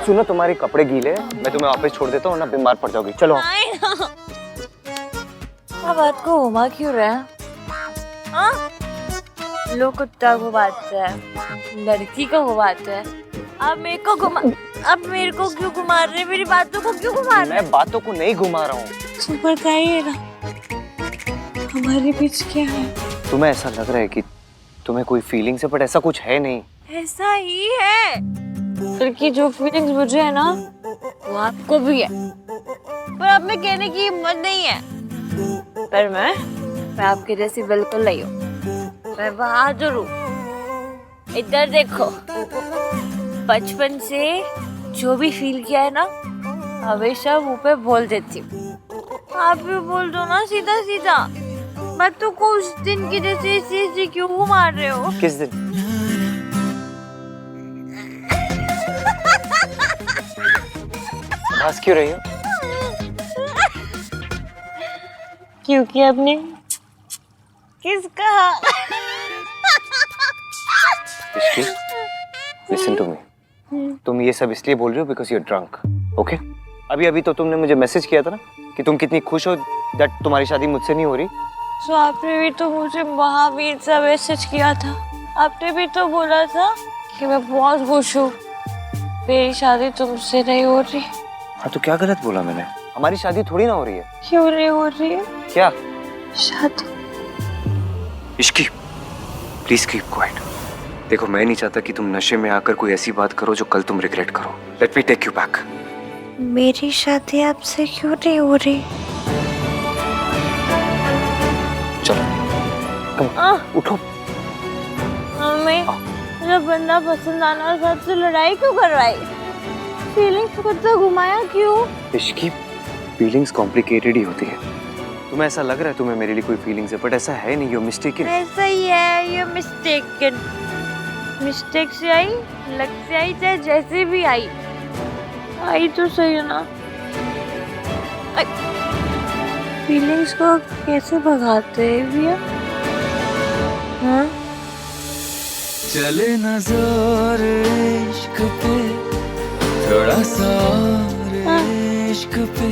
सुनो, तुम्हारे कपड़े गीले हैं, मैं तुम्हें ऑफिस छोड़ देता हूँ ना, बीमार पड़ जाओगी। चलो। अब बात को घुमा क्यों रहे हैं? लोग कुत्ता घुमाते हैं, लड़की को घुमाते हैं, अब मेरे को क्यों घुमा रहे? मेरी बातों को क्यों घुमा रहे? मैं बातों को नहीं घुमा रहा हूँ। तुम बताइए ना, हमारे बीच क्या है? तुम्हें ऐसा लग रहा है कि तुम्हें कोई फीलिंग्स है, बट ऐसा कुछ है नहीं। ऐसा ही है। लड़की जो फीलिंग्स मुझे है ना, वो आपको भी है, पर अब मैं कहने की हिम्मत नहीं है। पर मैं आपके जैसी बिल्कुल नहीं हूँ। मैं बहादुर हूँ। इधर देखो, बचपन से जो भी फील किया है ना, हमेशा मुंह पे बोल देती हूँ। आप भी बोल दो ना सीधा सीधा। बातों को उस दिन की जैसे ऐसे क्यों मार रहे हो? किस दिन? हंस क्यों रही हो? क्योंकि आपने किसका? लिसन टू मी, तुम ये सब इसलिए बोल रही हो because you are drunk, okay? अभी अभी तो तुमने मुझे मैसेज किया था ना कि तुम कितनी खुश हो दैट तुम्हारी शादी मुझसे नहीं हो रही। तो आपने भी तो मुझे महावीर सा मैसेज किया था। आपने भी तो बोला था कि मैं बहुत खुश हूँ, मेरी शादी तुमसे नहीं हो रही। हाँ, तो क्या गलत बोला मैंने? हमारी शादी थोड़ी ना हो रही है। क्यों नहीं हो रही है? क्या शादी? Ishki, please keep quiet. देखो, मैं नहीं चाहता कि तुम नशे में आकर कोई ऐसी बात करो जो कल तुम रिग्रेट करो। Let me take you back. मेरी शादी आपसे क्यों नहीं हो रही? चलो, उठो। हमें जब बंदा पसंद आना था तो लड़ाई क्यों करवाई? फीलिंग्स को तो घुमाया क्यों? इश्की, फीलिंग्स कॉम्प्लिकेटेड ही होती है। तुम्हें ऐसा लग रहा है तुम्हें मेरे लिए कोई फीलिंग्स है, बट ऐसा है नहीं। You mistaken. ऐसा ही है, यू मिस्टेकन। मिस्टेक से आई, लग से आई, चाहे जैसे भी आई तो सही है ना। फीलिंग्स को कैसे भगाते हैं भैया? हाँ? चले न जोर इश्क पे, थोड़ा सा और इश्क पे,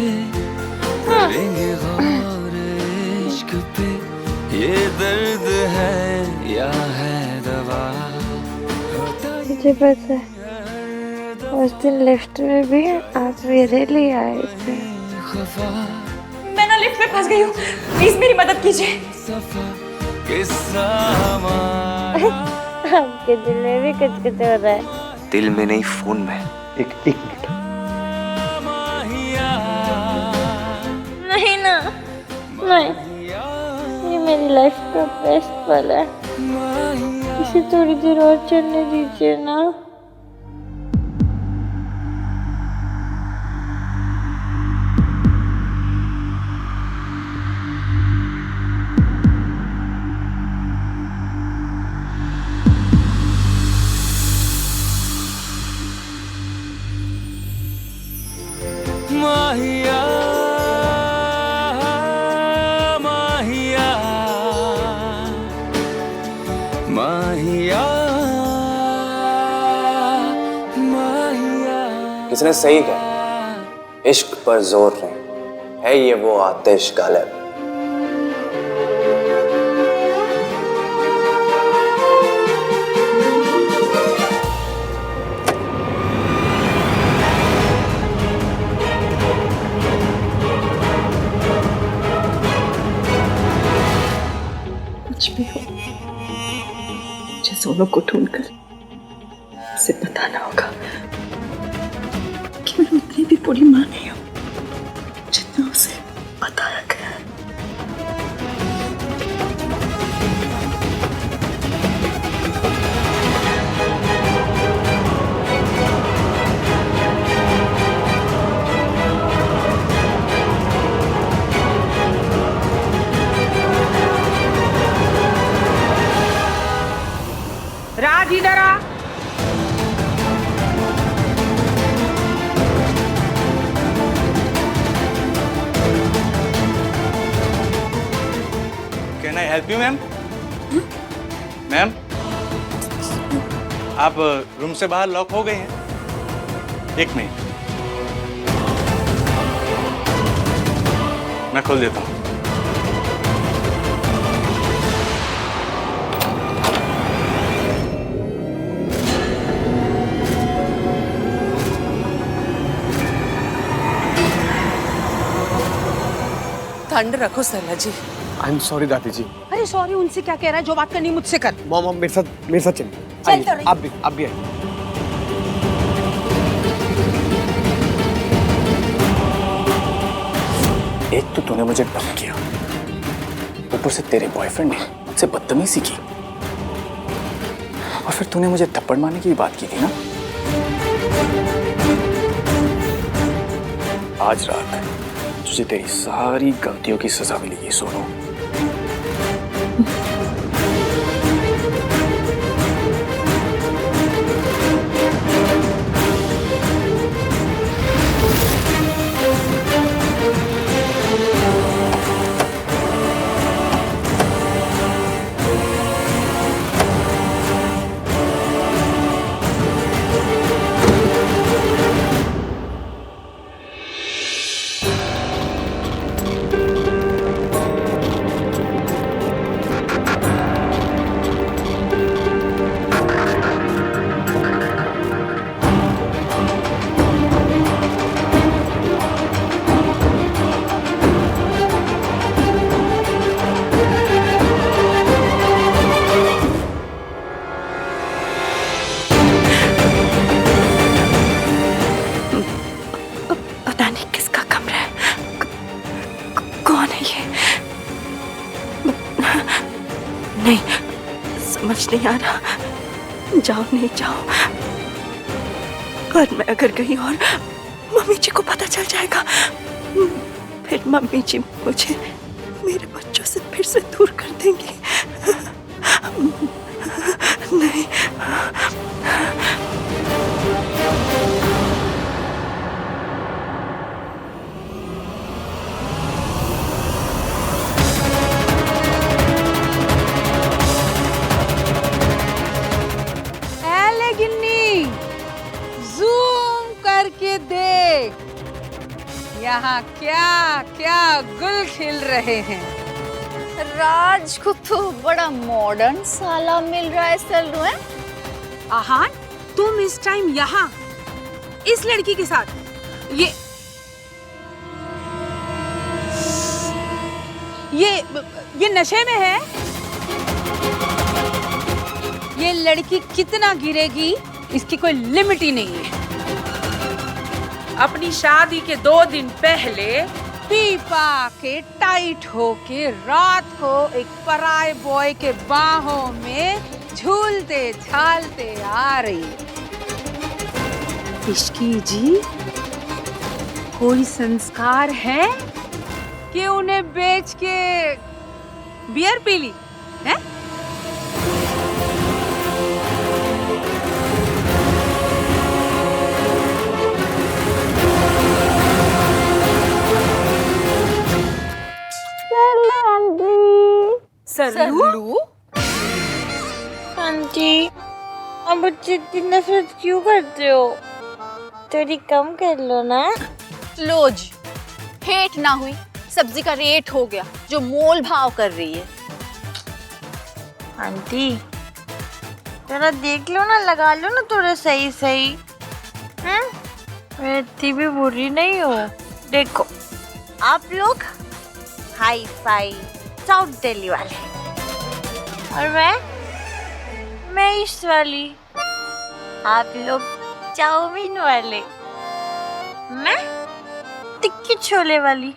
करेंगे गौर इश्क पे, ये दर्द है या है दवा। मुझे पता है, उस दिन लिफ्ट में भी आप मेरे लिए आए थे। मैं ना लिफ्ट में फंस गई हूँ, प्लीज मेरी मदद कीजिए। आपके दिल में भी कुछ हो रहा है। दिल में नहीं, फोन में। एक मिनट। नहीं ना, नहीं, ये मेरी लाइफ का बेस्ट पल है। इसे थोड़ी देर और चलने दीजिए ना। माहिया माहिया माहिया माहिया। किसने सही कहा? इश्क पर जोर नहीं है, ये वो आतिश गालिब। कुछ भी हो, मुझे सोनू को ढूंढकर उसे बताना होगा कि मैं उतनी भी बुरी मां नहीं हूं जितना उसे बताया गया है। राज इधर आ। Can I help you ma'am? Ma'am, आप रूम से बाहर लॉक हो गए हैं। एक मिनट, मैं खोल देता हूँ। ठंड रखो सरला जी। आई एम सॉरी दादी जी। अरे सॉरी उनसे क्या कह रहा है, जो बात करनी मुझसे कर। मॉम मेरे साथ चलिए। चल तो रही। आप भी आइए। एक तो तूने मुझे तंग किया, ऊपर से तेरे बॉयफ्रेंड ने मुझसे बदतमीजी की, और फिर तूने मुझे थप्पड़ मारने की भी बात की थी ना। आज रात तुझे तेरी सारी गलतियों की सजा मिलेगी सोनू। पता नहीं किसका कमरा है, कौन है ये? नहीं, समझ नहीं आ रहा। जाओ नहीं जाओ, और मैं अगर गई और मम्मी जी को पता चल जाएगा, फिर मम्मी जी मुझे मेरे बच्चों से फिर से दूर कर देंगी। नहीं। गिन्नी, जूम करके देख, यहाँ क्या क्या गुल खिल रहे हैं। राज को तो बड़ा मॉडर्न साला मिल रहा है सल्लू है। आहान, तुम इस टाइम यहाँ इस लड़की के साथ, ये नशे में है। ये लड़की कितना गिरेगी इसकी कोई लिमिट ही नहीं है। अपनी शादी के 2 दिन पहले पी पा के टाइट होके रात को एक पराये बॉय के बाहों में झूलते झालते आ रही है। इश्की जी, कोई संस्कार है कि उन्हें बेच के बियर पी ली है? सल्लू? आंटी, अब मुझसे इतनी नफरत क्यों करते हो? थोड़ी कम कर लो ना। लोज, हेट ना हुई, सब्जी का रेट हो गया जो मोल भाव कर रही है। आंटी, जरा देख लो ना, लगा लो ना थोड़ा सही सही। मैं इतनी भी बुरी नहीं हूँ। देखो, आप लोग हाई फाई साउथ दिल्ली वाले, और मैं ईस्ट वाली। आप लोग चाउमीन वाले, मैं टिक्की छोले वाली।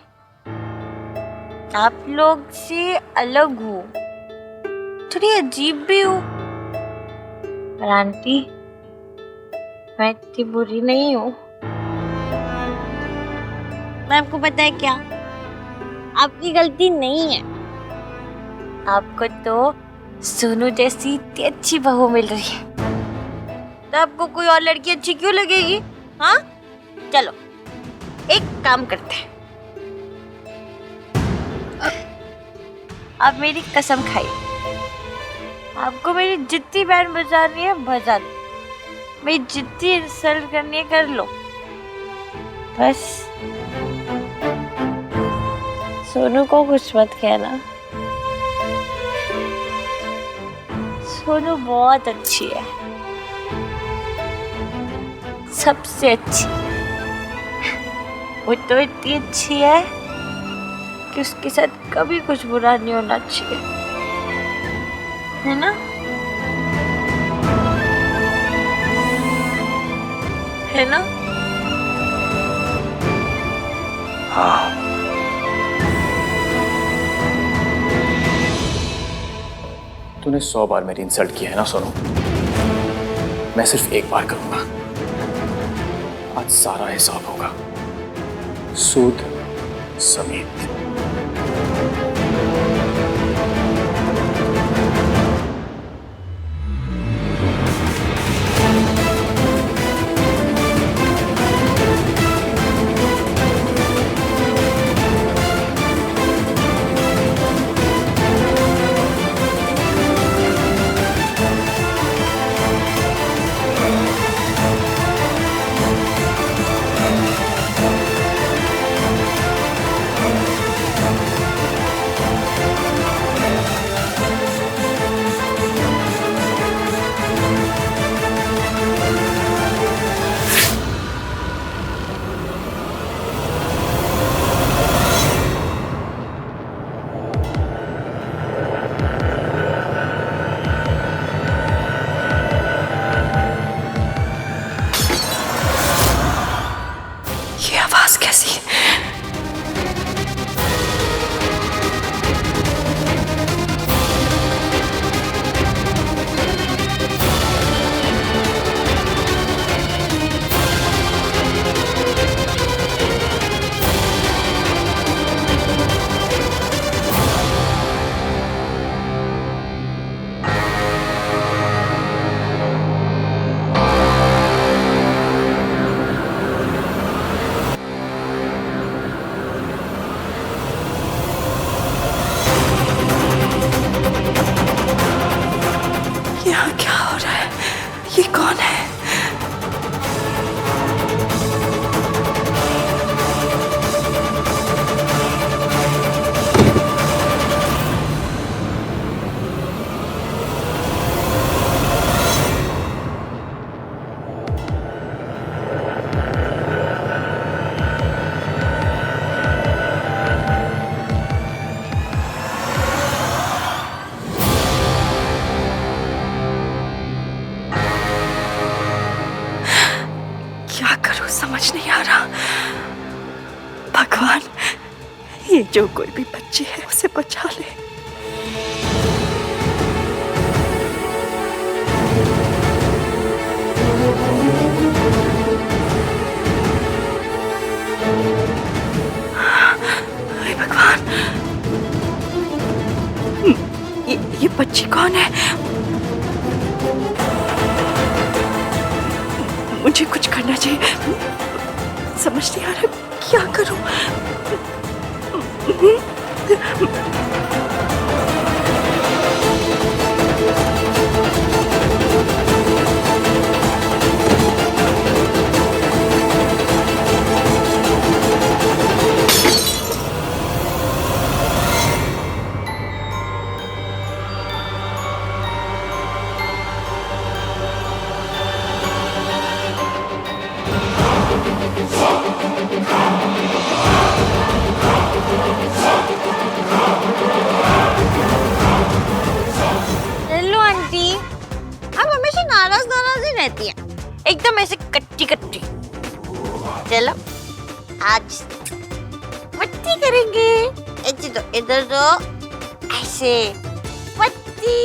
आप लोग से अलग हूँ, थोड़ी अजीब भी हूँ। पर आंटी, मैं इतनी बुरी नहीं हूँ। मैं आपको पता है क्या, आपकी गलती नहीं है। आपको तो सोनू जैसी इतनी अच्छी बहू मिल रही है, तो आपको कोई और लड़की अच्छी क्यों लगेगी? हाँ, चलो एक काम करते हैं, आप मेरी कसम खाइए, आपको मेरी जितनी बैंड बजानी है बजा लो, मेरी जितनी इंसल्ट करनी है कर लो, बस सोनू को कुछ मत कहना। सोनू बहुत अच्छी है, सबसे अच्छी। वो तो इतनी अच्छी है कि उसके साथ कभी कुछ बुरा नहीं होना चाहिए, है ना? है ना? हाँ। तूने 100 बार मेरी इंसल्ट की है ना सोनू, मैं सिर्फ एक बार करूंगा। आज सारा हिसाब होगा, सूद समेत। ये आवाज कैसी? यहाँ क्या हो रहा है? ये कौन है? क्या करूं समझ नहीं आ रहा। भगवान, ये जो कोई भी बच्ची है उसे बचा ले। हे भगवान, ये बच्ची कौन है? मुझे कुछ करना चाहिए, समझ नहीं आ रहा क्या करूं। हेलो आंटी, आप हमेशा नाराज नाराज ही रहती हैं, एकदम ऐसे कट्टी कट्टी। चलो आज पट्टी करेंगे। इधर दो ऐसे पट्टी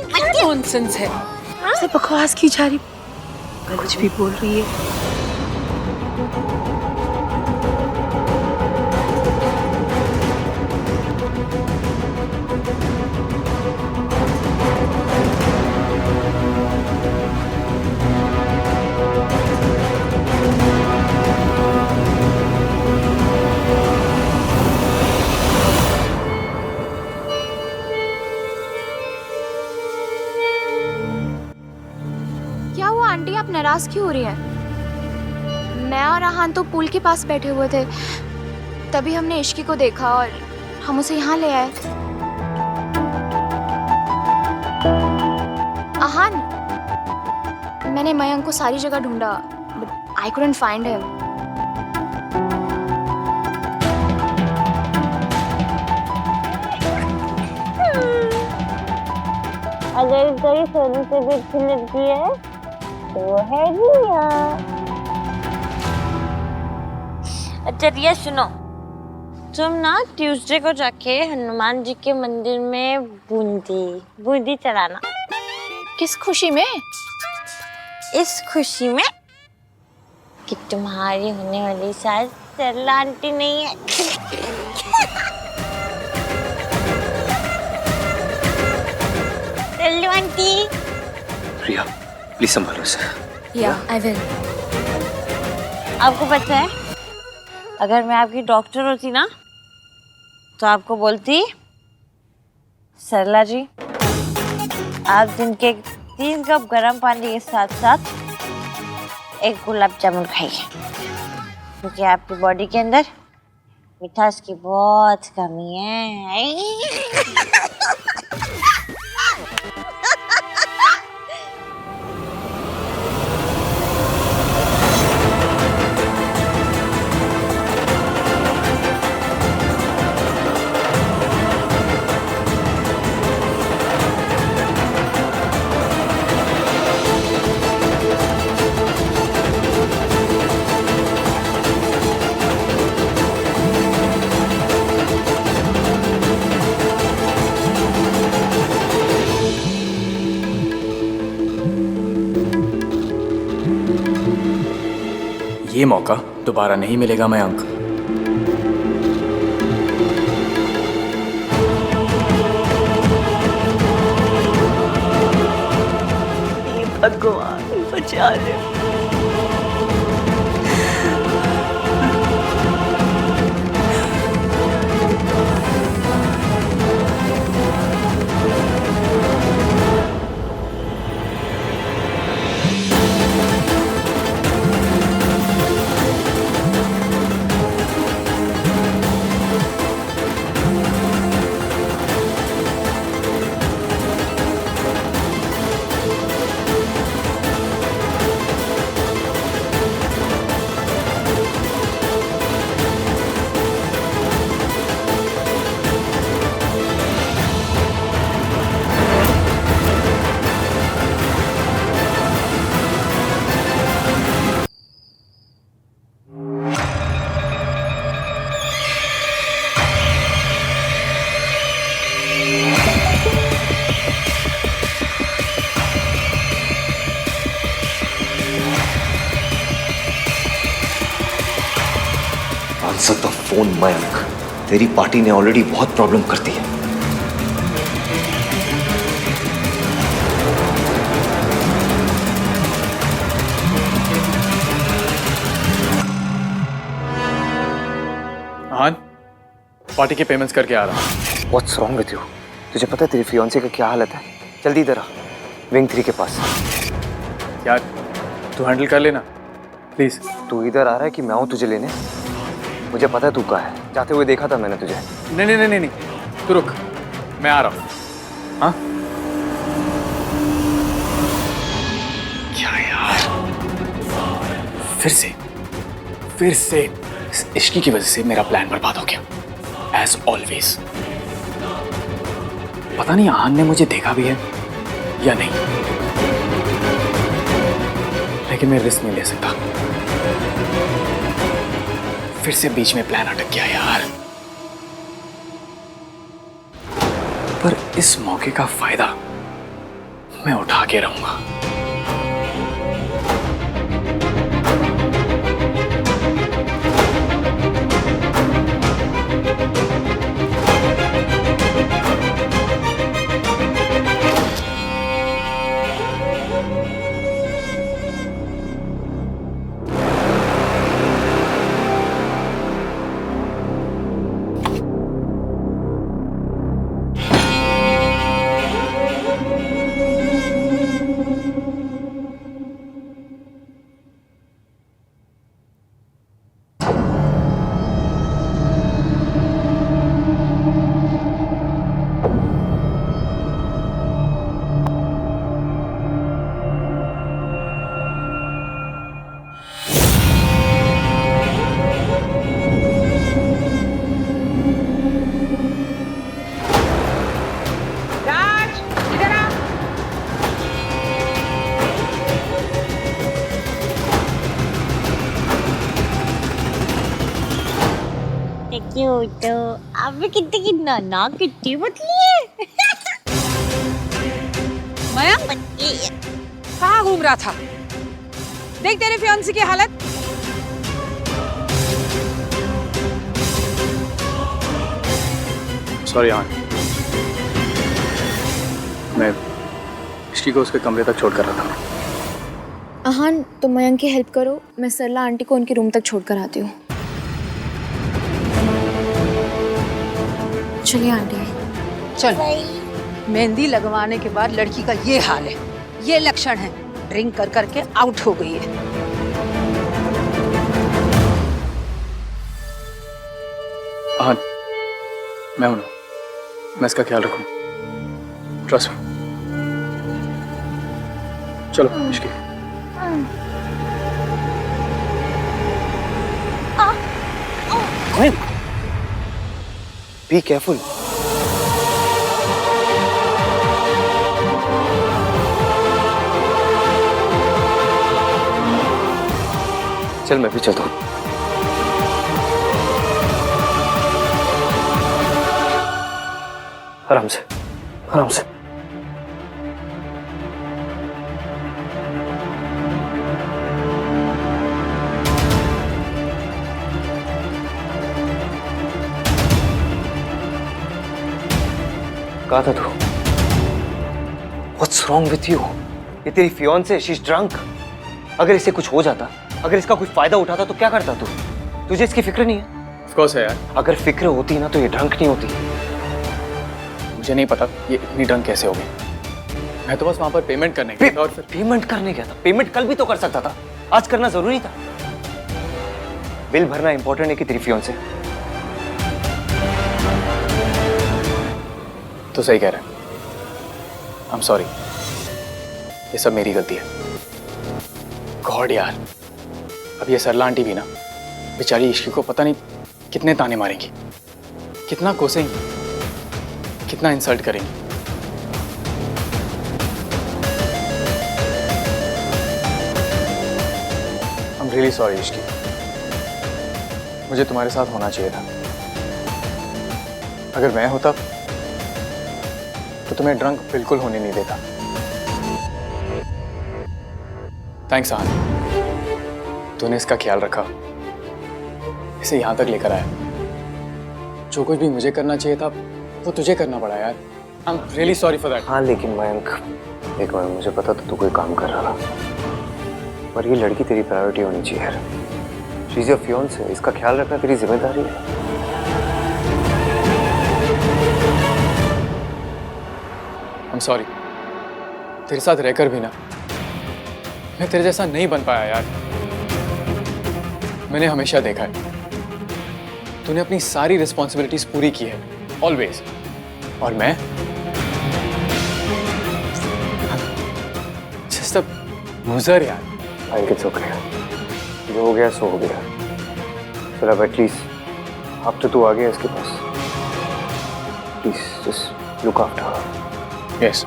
पट्टी। नॉनसेंस है। से बकवास की जा रही, कुछ भी बोल रही है। क्या हुआ आंटी, आप नाराज क्यों हो रही है? मैं और आहान तो पूल के पास बैठे हुए थे, तभी हमने इश्की को देखा और हम उसे यहाँ ले आए। आहान, मैंने मयंक को सारी जगह ढूंढा, but I couldn't find him. अगर कोई सोनू से भी अच्छी लड़की है तो वो है रिया। अच्छा रिया सुनो, तुम ना ट्यूसडे को जाके हनुमान जी के मंदिर में बूंदी चढ़ाना। किस खुशी में? इस खुशी में कि तुम्हारी होने वाली सास सरला आंटी नहीं है। सरलू आंटी। रिया प्लीज संभालो इसे। या आई विल। आपको पता है, अगर मैं आपकी डॉक्टर होती ना तो आपको बोलती, सरला जी आप दिन के 3 कप गर्म पानी के साथ साथ एक गुलाब जामुन खाइए, क्योंकि आपकी बॉडी के अंदर मिठास की बहुत कमी है। ये मौका दोबारा नहीं मिलेगा मयंक। भगवान बचा ले। आंसर द फोन मयंक, तेरी पार्टी ने ऑलरेडी बहुत प्रॉब्लम कर दी है। आहान, पार्टी के पेमेंट्स करके आ रहा हूँ। What's wrong with you? तुझे पता है तेरी फियांसे का क्या हालत है? जल्दी इधर आ, विंग 3 के पास। यार तू हैंडल कर लेना प्लीज। तू इधर आ रहा है कि मैं आऊँ तुझे लेने? मुझे पता है तू कहाँ है, जाते हुए देखा था मैंने तुझे। नहीं नहीं नहीं नहीं, तू रुक, मैं आ रहा हूँ। हाँ क्या यार, फिर से इस इश्की की वजह से मेरा प्लान बर्बाद हो गया एज ऑलवेज। पता नहीं आहान ने मुझे देखा भी है या नहीं, लेकिन मैं रिस्क नहीं ले सकता। फिर से बीच में प्लान अटक गया यार। पर इस मौके का फायदा मैं उठा के रहूंगा। कितने क्यूट हो। आप भी कितने ना कितनी पतली है। मयंक कहाँ घूम रहा था? देख तेरे फियांसी की हालत। सॉरी आंट, मैं इश्की को उसके कमरे तक छोड़ कर रहा था। अहान, तुम मयंक की हेल्प करो, मैं सरला आंटी को उनके रूम तक छोड़ कर आती हूँ। चलिए आंटी। चल, मेहंदी लगवाने के बाद लड़की का ये हाल है, ये लक्षण है, ड्रिंक कर करके आउट हो गई है। हाँ, मैं हूं ना, मैं इसका ख्याल रखूं, ट्रस्ट मी। चलो इश्की। Be careful. चल मैं भी चलता हूँ। आराम से, आराम से। कहा था तू? What's wrong with you? ये तेरी फियांसे, she's drunk. अगर इसे कुछ हो जाता, अगर इसका कोई फायदा उठाता तो क्या करता तू? तुझे इसकी फिक्र नहीं है? Of course है यार। अगर फिक्र होती ना तो ये ड्रंक नहीं होती। मुझे नहीं पता ये इतनी ड्रंक कैसे हो गई। मैं तो बस वहां पर पेमेंट करने गया था और फिर पेमेंट करने गया था। पेमेंट कल भी तो कर सकता था, आज करना जरूरी था। बिल भरना इंपॉर्टेंट है कि तेरी फियांसे? तो सही कह रहा है। I'm sorry, ये सब मेरी गलती है। गॉड यार, अब ये सरला आंटी भी ना बेचारी इश्की को पता नहीं कितने ताने मारेंगी, कितना कोसेंगी, कितना इंसल्ट करेंगी। I'm really sorry इश्की, मुझे तुम्हारे साथ होना चाहिए था। अगर मैं होता तो तुम्हें ड्रंक बिल्कुल होने नहीं देता। थैंक्स आन, तूने इसका ख्याल रखा, इसे यहाँ तक लेकर आया। जो कुछ भी मुझे करना चाहिए था वो तुझे करना पड़ा यार। I am really sorry for that. हाँ लेकिन मयंक, एक बार मुझे पता था तू कोई काम कर रहा था, पर ये लड़की तेरी प्रायोरिटी होनी चाहिए यार। शी इज योर फियांसे, इसका ख्याल रखना तेरी जिम्मेदारी है। I'm sorry, तेरे साथ रहकर भी ना मैं तेरे जैसा नहीं बन पाया यार। मैंने हमेशा देखा है तूने अपनी सारी रिस्पॉन्सिबिलिटीज पूरी की है, ऑलवेज, और मैं जस्ट अ लूजर यार। आई इट्स ओके, जो हो गया सो हो गया। चल अब एटलीस्ट अब तो तू आ गया इसके पास, please just look after her. Yes.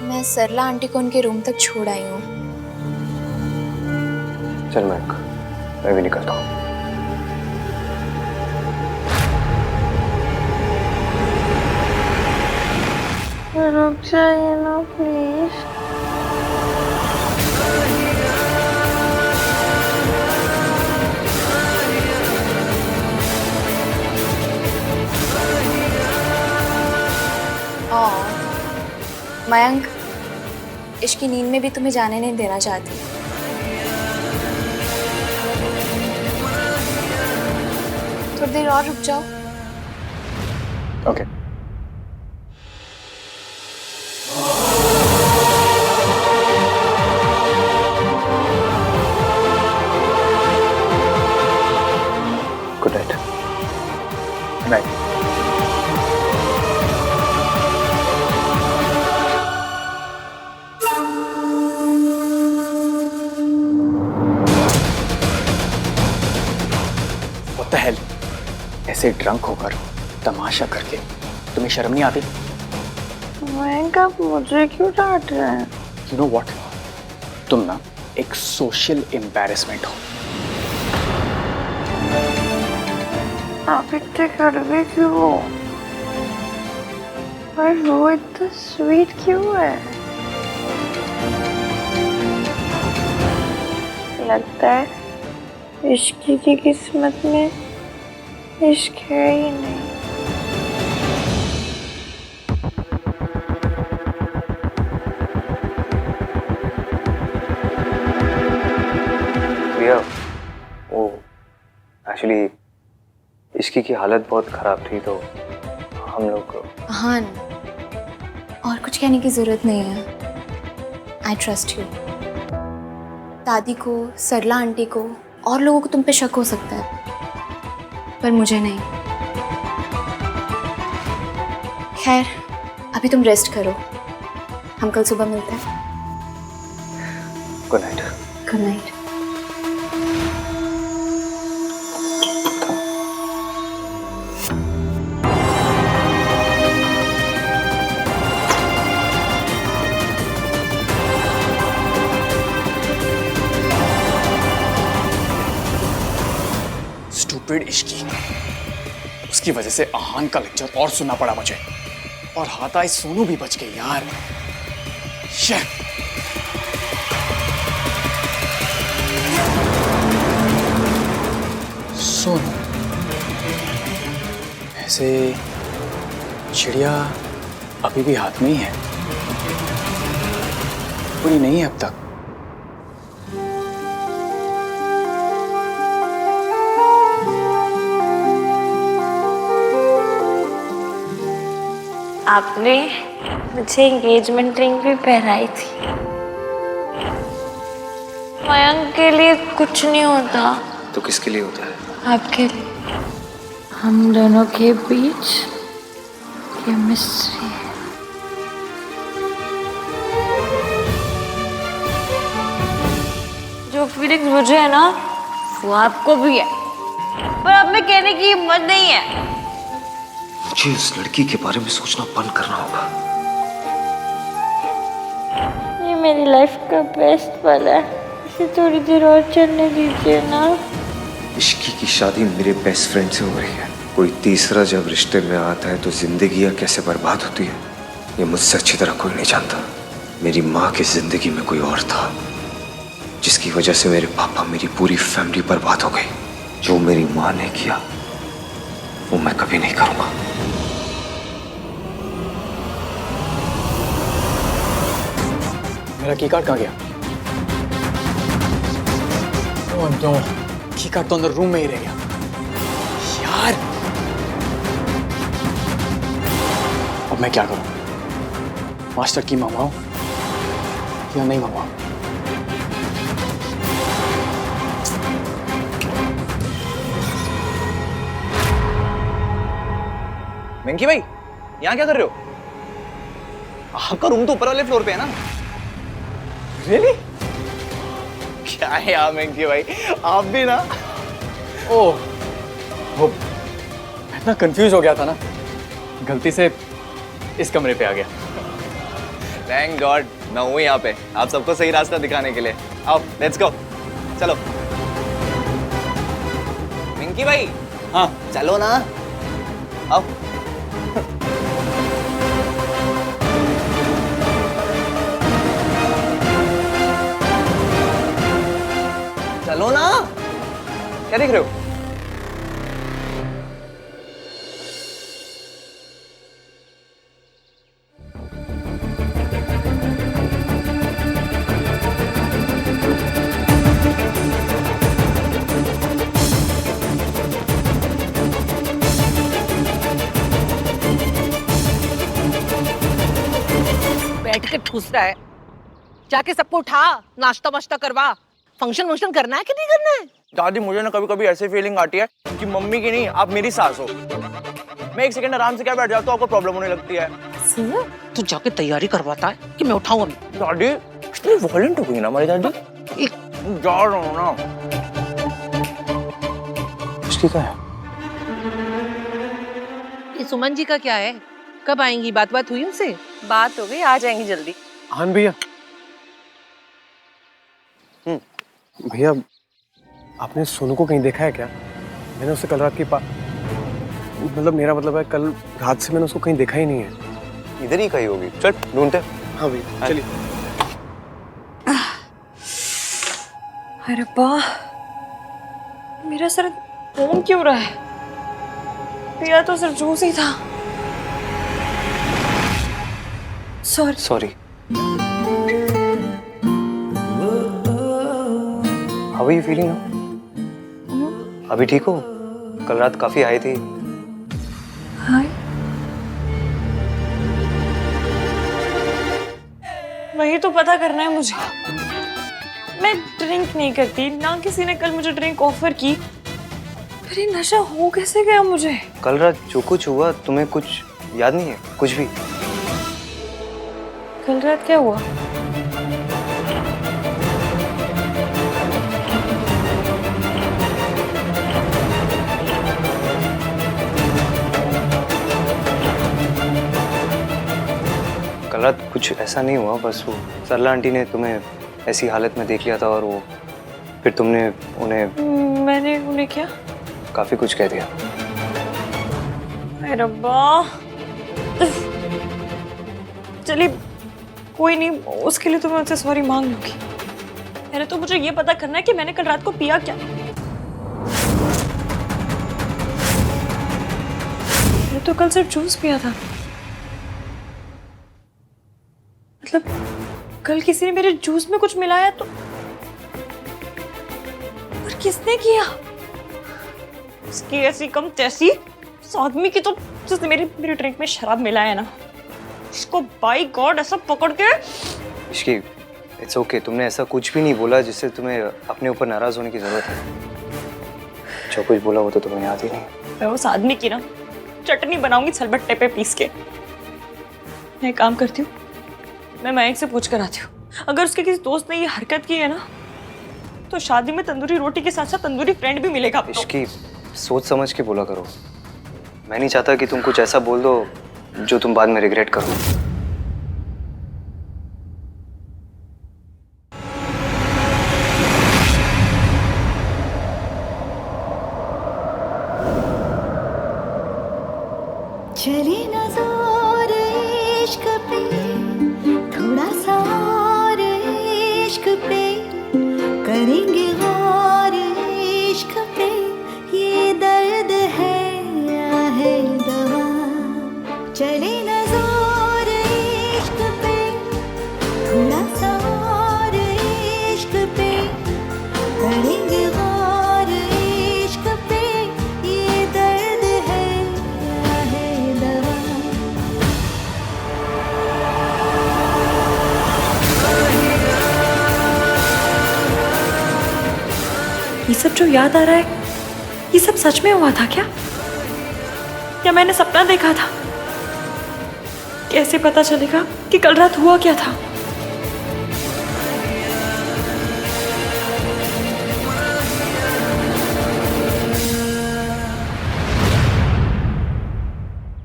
मैं सरला आंटी को उनके रूम तक छोड़ आई हूँ। चल मैं भी निकलता हूँ। रुक जाइए ना प्लीज। मयंक, इसकी नींद में भी तुम्हें जाने नहीं देना चाहती। थोड़ी देर और रुक जाओ। Okay. Good night. Night. What the hell? ऐसे ड्रंक होकर तमाशा करके तुम्हें शर्म नहीं आती? मयंक, आप मुझे क्यों डांट रहे हैं? You know what? तुम ना एक सोशल एम्बैरेसमेंट हो। आप इतने कड़वे क्यों हो? और वो इतना स्वीट क्यों है? लगता है इश्क की किस्मत में इश्क है ही नहीं। प्रिया, वो एक्चुअली इश्की की हालत बहुत खराब थी तो हम लोग। हान, और कुछ कहने की जरूरत नहीं है। I trust you. दादी को, सरला आंटी को और लोगों को तुम पे शक हो सकता है, पर मुझे नहीं। खैर, अभी तुम रेस्ट करो, हम कल सुबह मिलते हैं। Good night. Good night. Stupid Ishki, उसकी वजह से आहान का लेक्चर और सुनना पड़ा मुझे, और हाथाई सोनू भी बच गई यार। शिट। सोनू, ऐसे चिड़िया अभी भी हाथ में ही है, पूरी नहीं है अब तक। आपने मुझे एंगेजमेंट रिंग भी पहनाई थी। मयंक के लिए कुछ नहीं होता। तो किसके लिए होता है? आपके लिए। हम दोनों के बीच केमिस्ट्री है। जो फीलिंग्स मुझे है ना, वो आपको भी है, पर अब में कहने की हिम्मत नहीं है। मुझे उस लड़की के बारे में सोचना बंद करना होगा। ये मेरी लाइफ का बेस्ट पल है, इसे थोड़ी देर और चलने दीजिए ना। इश्की की शादी मेरे बेस्ट फ्रेंड से हो रही है। कोई तीसरा जब रिश्ते में आता है तो जिंदगी कैसे बर्बाद होती है ये मुझसे अच्छी तरह कोई नहीं जानता। मेरी माँ की जिंदगी में कोई और था, जिसकी वजह से मेरे पापा, मेरी पूरी फैमिली बर्बाद हो गई। जो मेरी माँ ने किया वो मैं कभी नहीं करूंगा। मेरा की कार्ड कहाँ गया? ओह नो, की कार्ड तो अंदर रूम में ही रह गया यार। अब मैं क्या करूं? मास्टर की मंगवाऊं या नहीं मंगवाऊं? वेंकी भाई, यहाँ क्या कर रहे हो? आपका रूम तो ऊपर वाले फ्लोर पे है ना? रियली? क्या है यार वेंकी भाई, आप भी ना। ओह, वो मैं इतना कंफ्यूज हो गया था ना, गलती से इस कमरे पे आ गया। थैंक गॉड मैं हूँ यहाँ पे, आप सबको सही रास्ता दिखाने के लिए। आओ लेट्स गो, चलो। वेंकी भाई, हाँ चलो ना, आओ। चलो ना, क्या देख रहे हो? बैठ के ठूस रहा है, जाके सबको उठा, नाश्ता वाश्ता करवा। फंक्शन करना है कि नहीं करना है? दादी मुझे ना कभी कभी ऐसी फीलिंग आती है कि मम्मी की नहीं आप मेरी सास हो। मैं एक सेकंड आराम से क्या बैठ जाता हूँ, आपको प्रॉब्लम होने लगती है। तू जाके तैयारी करवाता है कि मैं उठाऊं अभी? दादी इतनी वॉयलेंट हो गई ना हमारी दादी। जा रहा हूँ ना। उसकी क्या है? ये सुमन जी का क्या है? कब आएंगी? बात हुई उनसे? बात हो गई, आ जाएंगी जल्दी। आहान भैया, भैया आपने सोनू को कहीं देखा है क्या? मैंने उसे कल रात की मतलब मेरा मतलब है कल रात से मैंने उसको कहीं देखा ही नहीं है। इधर ही कहीं होगी, चल ढूंढते। हाँ भैया चलिए। अरे वाह, मेरा सर घूम क्यों रहा है? पिया तो सिर्फ जूस ही था। Sorry. How are you feeling? अभी ठीक हो? कल रात काफी आई थी। हाय, वही तो पता करना है मुझे। मैं ड्रिंक नहीं करती, ना किसी ने कल मुझे ड्रिंक ऑफर की, फिर ये नशा हो कैसे गया मुझे? कल रात जो कुछ हुआ तुम्हें कुछ याद नहीं है? कुछ भी? कल रात क्या हुआ? कल रात कुछ ऐसा नहीं हुआ, बस वो सरला आंटी ने तुम्हें ऐसी हालत में देख लिया था और वो फिर तुमने उन्हें मैंने उन्हें क्या? काफी कुछ कह दिया। अरे रब्बा, चलिए कोई नहीं, उसके लिए तो मैं उनसे सॉरी मांग लूंगी। पहले तो मुझे ये पता करना है कि मैंने कल रात को पिया क्या। मैं तो कल सिर्फ जूस पिया था। मतलब कल किसी ने मेरे जूस में कुछ मिलाया तो, पर किसने किया? उसकी ऐसी कम तैसी उस आदमी की तो जिसने मेरे ड्रिंक में शराब मिलाया ना, इसको बाय गॉड ऐसा पकड़ के। इश्की, इट्स ओके, तुमने ऐसा कुछ भी नहीं बोला जिससे तुम्हें अपने ऊपर नाराज होने की जरूरत है। जो कुछ बोला वो तो तुम्हें याद ही नहीं। मैं उस आदमी की ना चटनी बनाऊंगी छलबट्टे पे पीस के। मैं एक काम करती हूँ, मैं मयंक से पूछ कर आती हूँ। अगर उसके किसी दोस्त ने ये हरकत की है ना, तो शादी में तंदूरी रोटी के साथ साथ तंदूरी फ्रेंड भी मिलेगा। इश्की, सोच समझ के बोला करो। मैं नहीं चाहता कि तुम कुछ ऐसा बोल दो जो तुम बाद में रिग्रेट करो। चली नजर इश्क पे, थोड़ा सा और इश्क पे, करेंगे गौर इश्क पे, ये दर्द है या है दवा। चली नजर इश्क पे, थोड़ा सा और इश्क पे, करेंगे गौर इश्क पे, ये दर्द है या है दवा। ये सब जो याद आ रहा है, ये सब सच में हुआ था क्या? या मैंने सपना देखा था? कैसे पता चलेगा कि कल रात हुआ क्या था?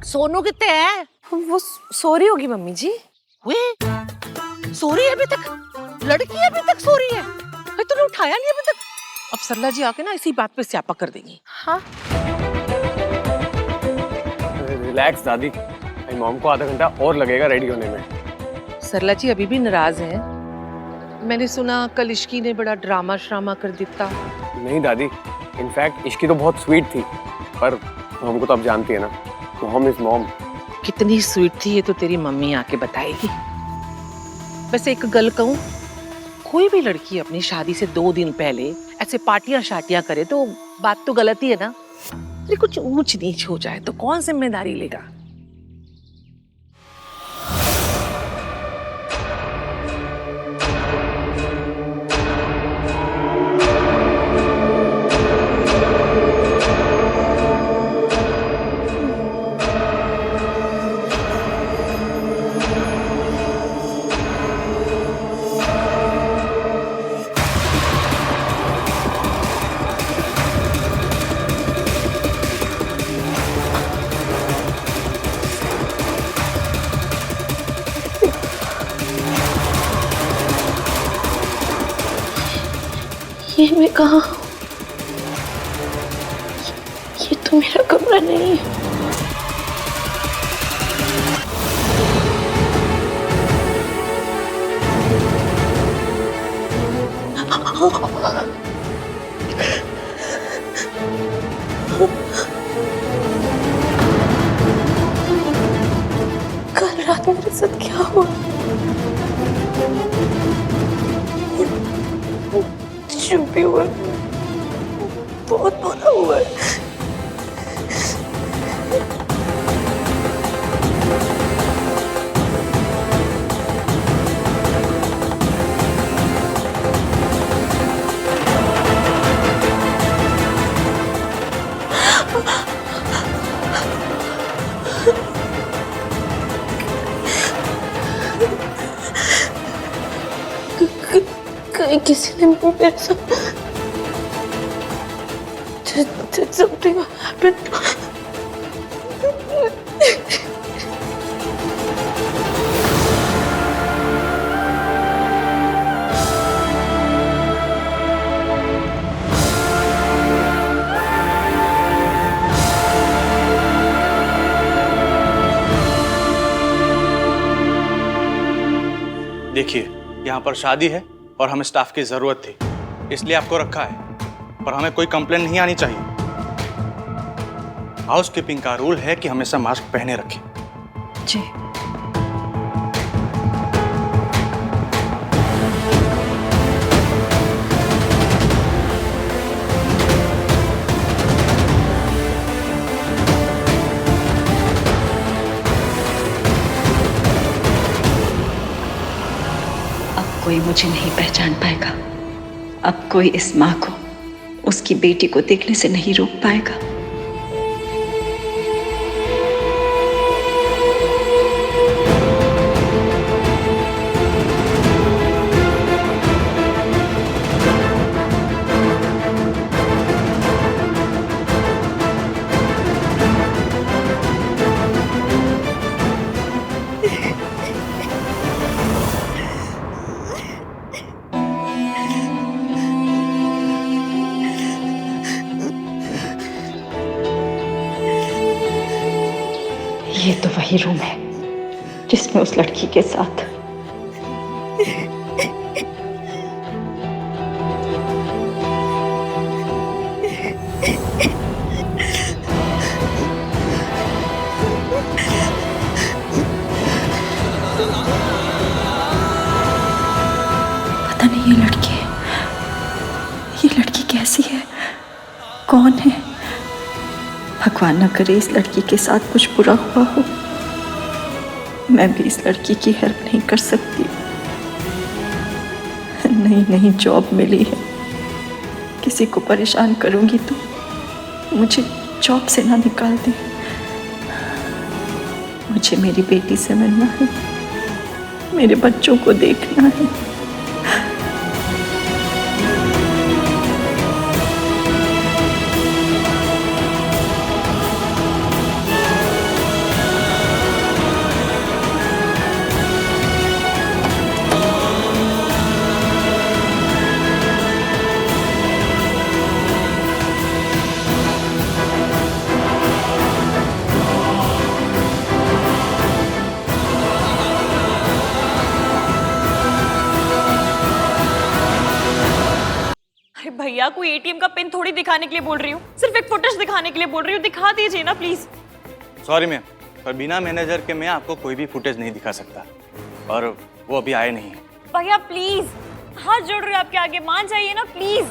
सोनू कितने है? वो सो रही होगी मम्मी जी। वे सो रही है अभी तक? लड़की अभी तक सो रही है? भाई तूने उठाया नहीं अभी तक? अब सरला जी आके ना इसी बात पे स्यापा कर देंगी। हाँ, रिलैक्स दादी, मेरी मॉम को आधा घंटा और लगेगा रेडी होने में। सरला जी अभी भी नाराज हैं। मैंने सुना कल इश्की ने बड़ा ड्रामा श्रामा कर दिया। नहीं दादी, इनफैक्ट इश्की तो बहुत स्वीट थी, पर हमको तो आप जानती है ना, मॉम इज मॉम। कितनी स्वीट थी ये तो तेरी मम्मी आके बताएगी। वैसे एक गल कहूं, कोई भी लड़की अपनी शादी से 2 दिन पहले ऐसे पार्टियां शाटियां करे तो बात तो गलत ही है ना। अरे कुछ ऊंच नीच हो जाए तो कौन जिम्मेदारी लेगा? ये मैं कहाँ हूँ? ये तो मेरा कमरा नहीं है। कल रात मेरे साथ क्या हुआ? जो भी हुआ बहुत बुरा हुआ है। कहीं किसी ने मेरे साथ something happened. देखिए, यहाँ पर शादी है और हमें स्टाफ की जरूरत थी, इसलिए आपको रखा है। पर हमें कोई कंप्लेन नहीं आनी चाहिए। हाउसकीपिंग का रूल है कि हमेशा मास्क पहने रखें। जी। अब कोई मुझे नहीं पहचान पाएगा। अब कोई इस माँ को उसकी बेटी को देखने से नहीं रोक पाएगा। ये तो वही रूम है जिसमें उस लड़की के साथ पता नहीं ये लड़की कैसी है, कौन है? भगवान न करे इस लड़की के साथ कुछ बुरा हुआ हो। मैं भी इस लड़की की हेल्प नहीं कर सकती। नई जॉब मिली है, किसी को परेशान करूंगी तो मुझे जॉब से ना निकाल दे। मुझे मेरी बेटी से मिलना है, मेरे बच्चों को देखना है। भैया कोई एटीएम का पिन थोड़ी दिखाने के लिए बोल रही हूँ, सिर्फ एक फुटेज दिखाने के लिए बोल रही हूँ। दिखा दीजिए ना प्लीज। सॉरी मैम, पर बिना मैनेजर के मैं आपको कोई भी फुटेज नहीं दिखा सकता, और वो अभी आए नहीं। भैया प्लीज, हाथ जोड़ रही हूँ आपके आगे, मान जाइए ना प्लीज।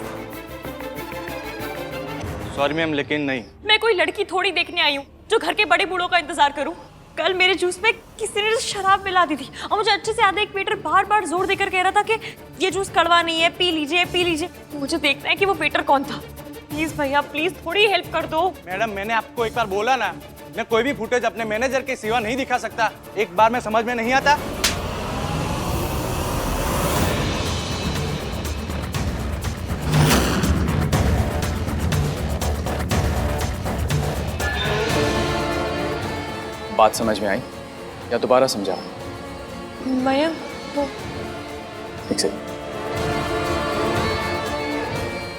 सॉरी मैम, लेकिन नहीं। मैं कोई लड़की थोड़ी देखने आई हूँ जो घर के बड़े बूढ़ों का इंतजार करूँ। कल मेरे जूस में किसी ने शराब मिला दी थी और मुझे अच्छे से याद है एक वेटर बार बार जोर देकर कह रहा था कि ये जूस कड़वा नहीं है, पी लीजिए पी लीजिए। मुझे देखना है कि वो वेटर कौन था। प्लीज भैया प्लीज थोड़ी हेल्प कर दो। मैडम, मैंने आपको एक बार बोला ना, मैं कोई भी फुटेज अपने मैनेजर के सिवा नहीं दिखा सकता। एक बार में समझ में नहीं आता। बात समझ में आई या दोबारा समझा? भैया वो एक सेकंड।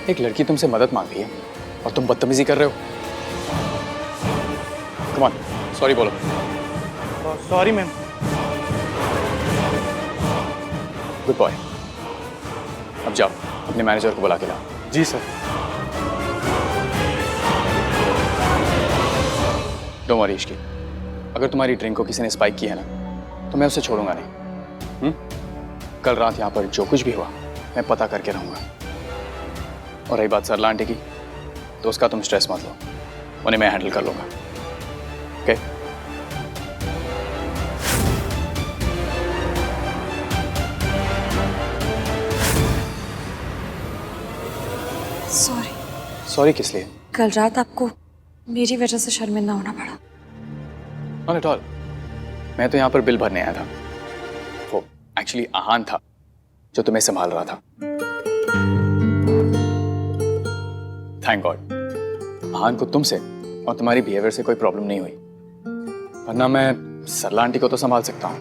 एक लड़की तुमसे मदद मांग रही है और तुम बदतमीजी कर रहे हो। कम ऑन, सॉरी बोलो। Sorry ma'am. Good boy. अब जाओ अपने मैनेजर को बुला के लाओ। जी सर। डोंट वरी इश्की, अगर तुम्हारी ड्रिंक को किसी ने स्पाइक किया है ना तो मैं उसे छोड़ूंगा नहीं। कल रात यहाँ पर जो कुछ भी हुआ मैं पता करके रहूंगा। और रही बात सरला आंटी की, तो उसका तुम स्ट्रेस मत लो, उन्हें मैं हैंडल कर लूंगा। ओके? सॉरी। सॉरी किस लिए? कल रात आपको मेरी वजह से शर्मिंदा होना पड़ा। Not at all. मैं तो यहाँ पर बिल भरने आया था। वो एक्चुअली आहान था जो तुम्हें संभाल रहा था। थैंक गॉड आहान को तुमसे और तुम्हारी बिहेवियर से कोई प्रॉब्लम नहीं हुई, वरना मैं सरला आंटी को तो संभाल सकता हूँ,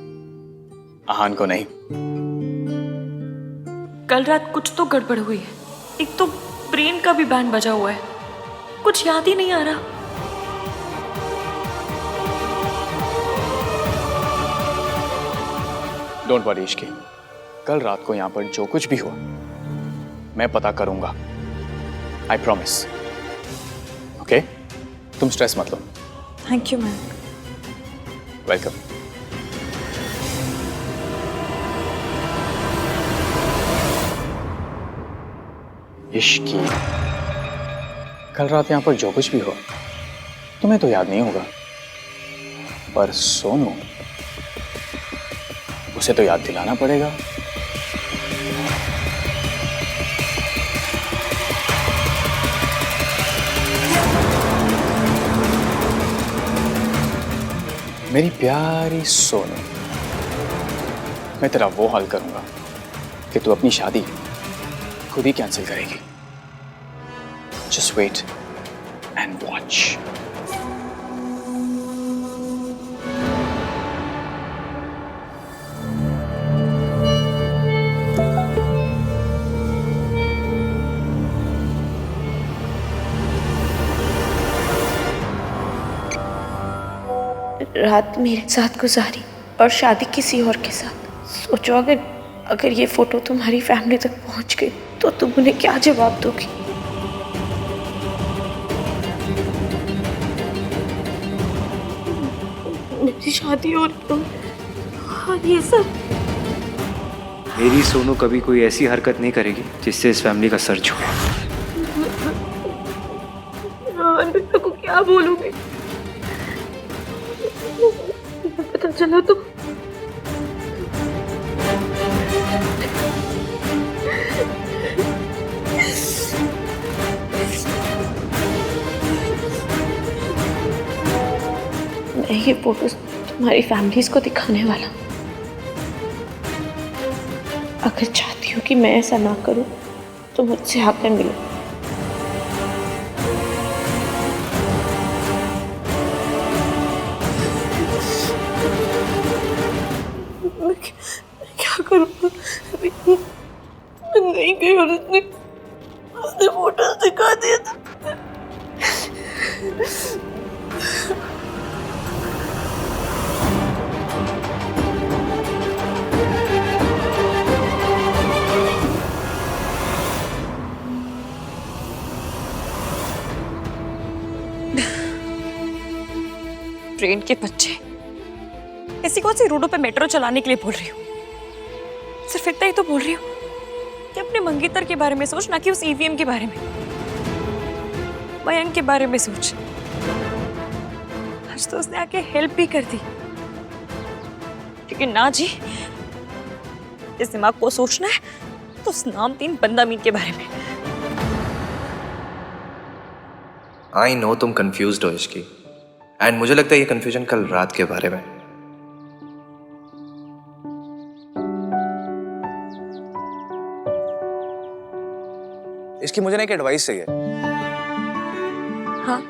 आहान को नहीं। कल रात कुछ तो गड़बड़ हुई है। एक तो ब्रेन का भी बैंड बजा हुआ है, कुछ याद ही नहीं आ रहा। डोंट वरी इश्की, कल रात को यहाँ पर जो कुछ भी हुआ मैं पता करूंगा। I promise. ओके? तुम स्ट्रेस मत लो। Thank you ma'am. वेलकम। इश्की, कल रात यहाँ पर जो कुछ भी हुआ तुम्हें तो याद नहीं होगा, पर सोनू उसे तो याद दिलाना पड़ेगा। मेरी प्यारी सोनू, मैं तेरा वो हाल करूंगा कि तू अपनी शादी खुद ही कैंसिल करेगी। Just wait and watch. रात मेरे साथ गुजारी और शादी किसी और के साथ। सोचो अगर ये फोटो तुम्हारी फैमिली तक पहुंच गई तो तुम उन्हें क्या जवाब दोगी? मेरी शादी और ये सब। मेरी सोनू कभी कोई ऐसी हरकत नहीं करेगी जिससे इस फैमिली का सर झुके। अनबिता को क्या बोलूंगी? पता चला तो मैं ये फोटोज तुम्हारी फैमिलीज को दिखाने वाला। अगर चाहती हो कि मैं ऐसा ना करूं तो मुझसे आकर मिलो। मैं क्या करूं? मैं नहीं गई और उसने फोटोज दिखा दिया था। ट्रेन के बच्चे, ऐसी कौन सी रोडों पे मेट्रो चलाने के लिए बोल रही हूँ? सिर्फ इतना ही तो बोल रही हूँ कि अपने मंगेतर के बारे में सोच, ना कि उस ईवीएम के बारे में। मयंक के बारे में सोच। आज तो उसने आके हेल्प भी कर दी, लेकिन ना जी, इस दिमाग को सोचना है तो उस नामतीन बंदा मीन के बारे में। आई नो तुम कंफ्यूज्ड हो इसकी, एंड मुझे लगता है ये कंफ्यूजन कल रात के बारे में। इसकी मुझे ना एक एडवाइस चाहिए। हाँ?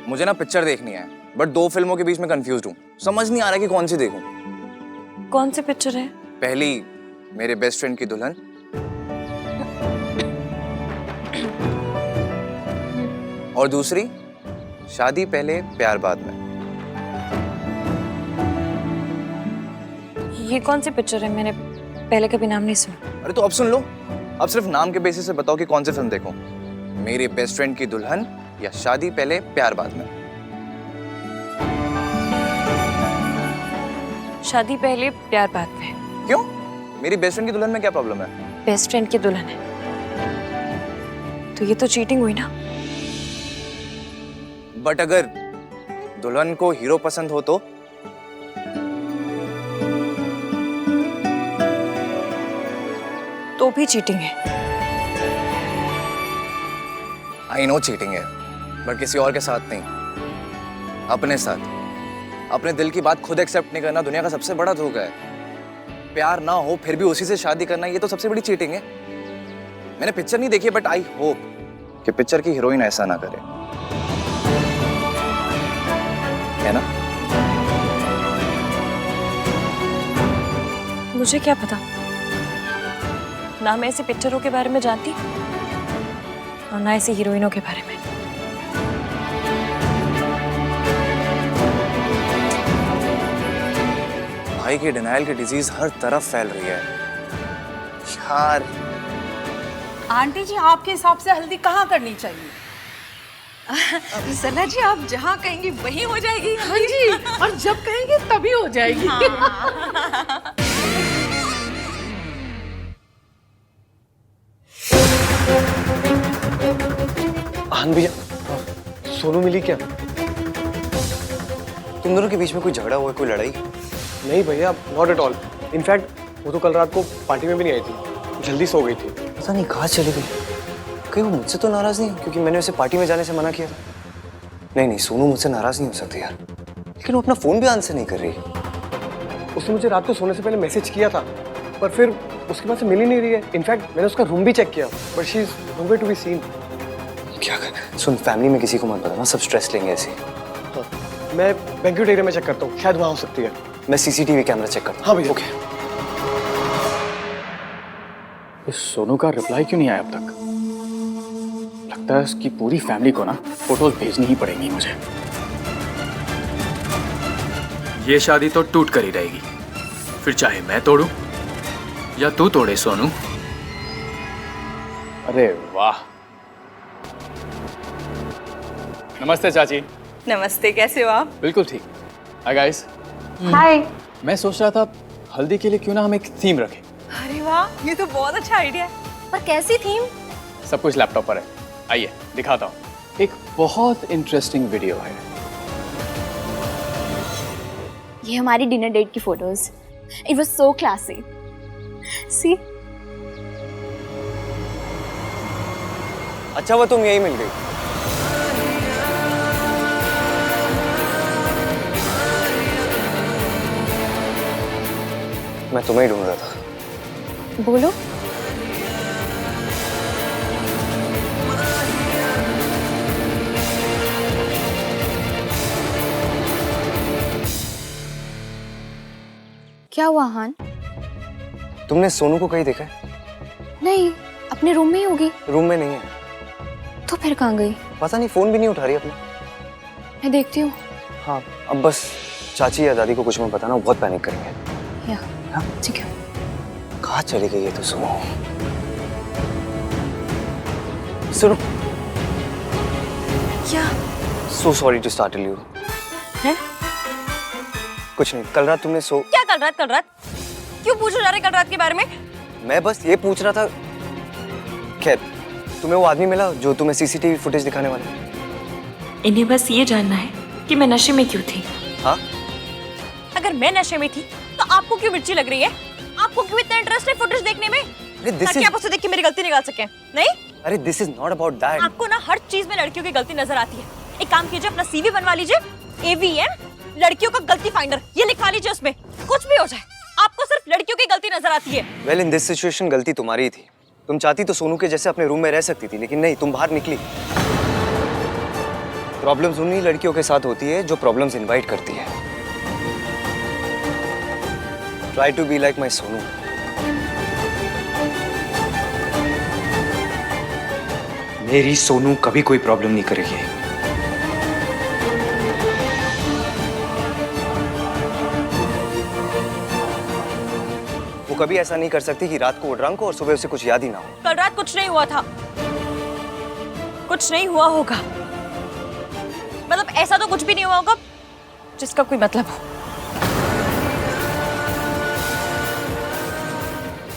मुझे ना पिक्चर देखनी है, बट 2 फिल्मों के बीच में कंफ्यूज हूँ। समझ नहीं आ रहा कि कौन सी देखूं। कौन सी पिक्चर है? पहली मेरे बेस्ट फ्रेंड की दुल्हन, और दूसरी, शादी पहले प्यार बाद में। ये कौन सी पिक्चर है? मैंने पहले कभी नाम नहीं सुना। अरे तो अब सुन लो। अब सिर्फ नाम के बेसिस से बताओ कि कौन सी फिल्म देखूं। मेरे बेस्ट फ्रेंड की दुल्हन या शादी पहले प्यार बाद में। शादी पहले प्यार बाद में। क्यों? मेरी बेस्ट फ्रेंड की दुल्हन में क्या प्रॉब्लम है? बेस्ट फ्रेंड की दुल्हन है तो ये तो चीटिंग हुई ना। बट अगर दुल्हन को हीरो पसंद हो तो भी चीटिंग है। आई नो चीटिंग है, बट किसी और के साथ नहीं, अपने साथ। अपने दिल की बात खुद एक्सेप्ट नहीं करना दुनिया का सबसे बड़ा धोखा है। प्यार ना हो फिर भी उसी से शादी करना, ये तो सबसे बड़ी चीटिंग है। मैंने पिक्चर नहीं देखी, बट आई होप कि पिक्चर की हीरोइन ऐसा ना करे, है ना? मुझे क्या पता, ना मैं ऐसी पिक्चरों के बारे में जानती और ना ऐसी हीरोइनों के बारे में। भाई की डिनायल की डिजीज हर तरफ फैल रही है यार। आंटी जी, आपके हिसाब से हल्दी कहाँ करनी चाहिए? सरला जी, आप जहाँ कहेंगी वहीं हो जाएगी। हाँ जी, और जब कहेंगे तभी हो जाएगी। आन भैया, सोनू मिली क्या? तुम दोनों के बीच में कोई झगड़ा हुआ, कोई लड़ाई? नहीं भैया, नॉट एट ऑल। इनफैक्ट वो तो कल रात को पार्टी में भी नहीं आई थी, जल्दी सो गई थी। पता नहीं कहाँ चली गई। कहीं वो मुझसे तो नाराज नहीं, क्योंकि मैंने उसे पार्टी में जाने से मना किया था। नहीं, सोनू मुझसे नाराज नहीं हो सकती यार, लेकिन वो अपना फोन भी आंसर नहीं कर रही। उसने मुझे रात को सोने से पहले मैसेज किया था, पर फिर उसके पास से मिल ही नहीं रही है। इनफैक्ट मैंने उसका रूम भी चेक किया, but she is nowhere to be seen. क्या कर? सुन, फैमिली में किसी को मत बताना, सब स्ट्रेस लेंगे ऐसे। हाँ, मैं बैंक्वेट एरिया में चेक करता हूँ, शायद वहाँ हो सकती है। मैं सीसीटीवी कैमरा चेक करता हूँ। हाँ भैया। ओके। इस सोनू का रिप्लाई क्यों नहीं आया अब तक? लगता है उसकी पूरी फैमिली को ना फोटोज भेजनी ही पड़ेंगी मुझे। ये शादी तो टूट कर ही रहेगी, फिर चाहे मैं तोड़ूं या तू तोड़े सोनू। अरे वाह। नमस्ते चाची। नमस्ते, कैसे हो आप? बिल्कुल ठीक। Hi guys. हाय। मैं सोच रहा था हल्दी के लिए क्यों ना हम एक थीम रखें। अरे वाह, ये तो बहुत अच्छा आइडिया है। पर कैसी थीम? सब कुछ लैपटॉप पर है, आइए दिखाता हूँ। एक बहुत इंटरेस्टिंग वीडियो है। ये हमारी डिनर डेट की photos. It was so classy. See. अच्छा वो तुम यही मिल गई। मैं तुम्हें ही ढूंढ रहा था। बोलो। क्या हुआ हान? तुमने सोनू को कहीं देखा है? नहीं, अपने रूम में ही होगी। रूम में नहीं है। तो फिर कहाँ गई? पता नहीं, फोन भी नहीं उठा रही अपना। मैं देखती हूँ। हाँ, अब बस चाची या दादी को कुछ मत बताना, वो बहुत पैनिक करेंगे। या ठीक है। कहाँ चली गई है तो सुनो। सुनो। क्या? So sorry to startle you. है? कुछ नहीं, कल रात तुमने क्या कल रात? क्यों पूछो जा रहे कल रात के बारे में? मैं बस ये पूछ रहा था। खैर, तुम्हें वो आदमी मिला जो तुम्हें सीसीटीवी फुटेज दिखाने वाला? इन्हें बस ये जानना है कि मैं नशे में क्यों थी। हाँ? अगर मैं नशे में थी तो आपको क्यों मिर्ची लग रही है? आपको क्यों इतना इंटरेस्ट है फुटेज देखने में? ताकि आप उसे देख के मेरी गलती निकाल सकें। नहीं? अरे this is not about that. आपको ना हर चीज में लड़कियों की गलती नजर आती है। एक काम कीजिए, अपना सीवी बनवा लीजिए, AVM लड़कियों का गलती फाइंडर, ये लिखवा लीजिए, उसमें कुछ भी हो जाए आपको सिर्फ लड़कियों की गलती नजर आती है। वेल, इन दिस सिचुएशन गलती तुम्हारी ही थी। तुम चाहती तो सोनू के जैसे अपने रूम में रह सकती थी, लेकिन नहीं, तुम बाहर निकली। प्रॉब्लम्स उन्हीं लड़कियों के साथ होती है जो प्रॉब्लम्स इनवाइट करती है। Try to be like my Sonu. मेरी सोनू कभी कोई प्रॉब्लम नहीं करेगी। वो कभी ऐसा नहीं कर सकती कि रात को वो ड्रंक हो और सुबह उसे कुछ याद ही ना हो। कल रात कुछ नहीं हुआ था, कुछ नहीं हुआ होगा। मतलब ऐसा तो कुछ भी नहीं हुआ होगा जिसका कोई मतलब हो।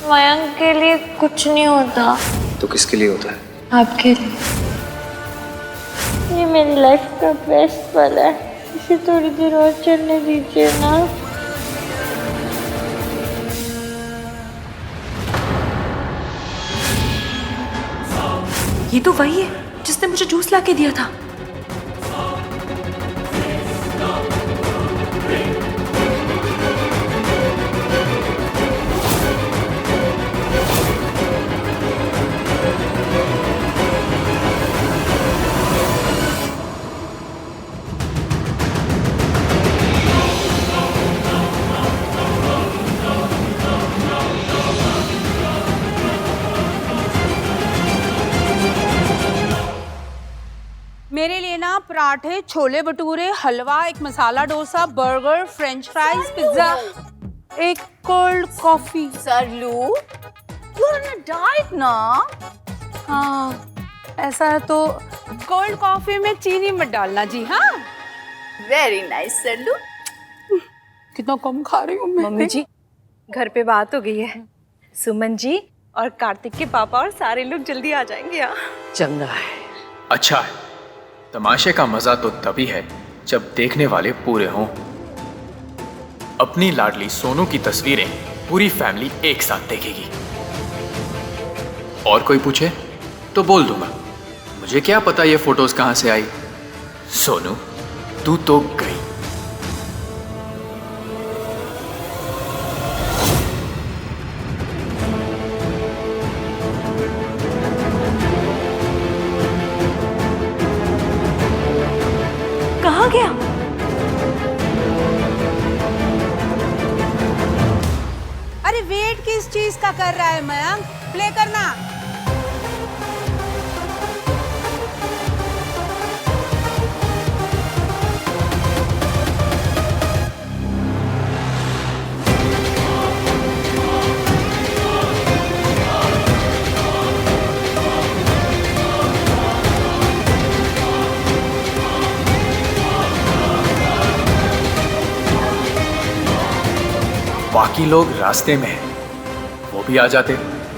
मयंक के लिए कुछ नहीं होता। तो किसके लिए होता है? आपके लिए। ये मेरी लाइफ का बेस्ट पल है, इसे थोड़ी देर और चलने दीजिए ना। ये तो वही है जिसने मुझे जूस ला के दिया था। मेरे लिए ना पराठे, छोले भटूरे, हलवा, एक masala dosa, burger, french fries, pizza, एक cold coffee. Sarlu, you are on a diet ना? हाँ, ऐसा है तो कोल्ड कॉफी में चीनी मत डालना जी। हाँ, वेरी नाइस सरलू। कितना कम खा रही हूँ मैं। मम्मी जी, घर पे बात हो गई है। सुमन जी और कार्तिक के पापा और सारे लोग जल्दी आ जाएंगे यहाँ। चंगा है। अच्छा है, तमाशे का मजा तो तभी है जब देखने वाले पूरे हों। अपनी लाडली सोनू की तस्वीरें पूरी फैमिली एक साथ देखेगी। और कोई पूछे तो बोल दूंगा, मुझे क्या पता ये फोटोज कहां से आई। सोनू तू तो गई। कहाँ गया? अरे वेट किस चीज का कर रहा है मयंक? प्ले करना। बाकी लोग रास्ते में हैं, वो भी आ जाते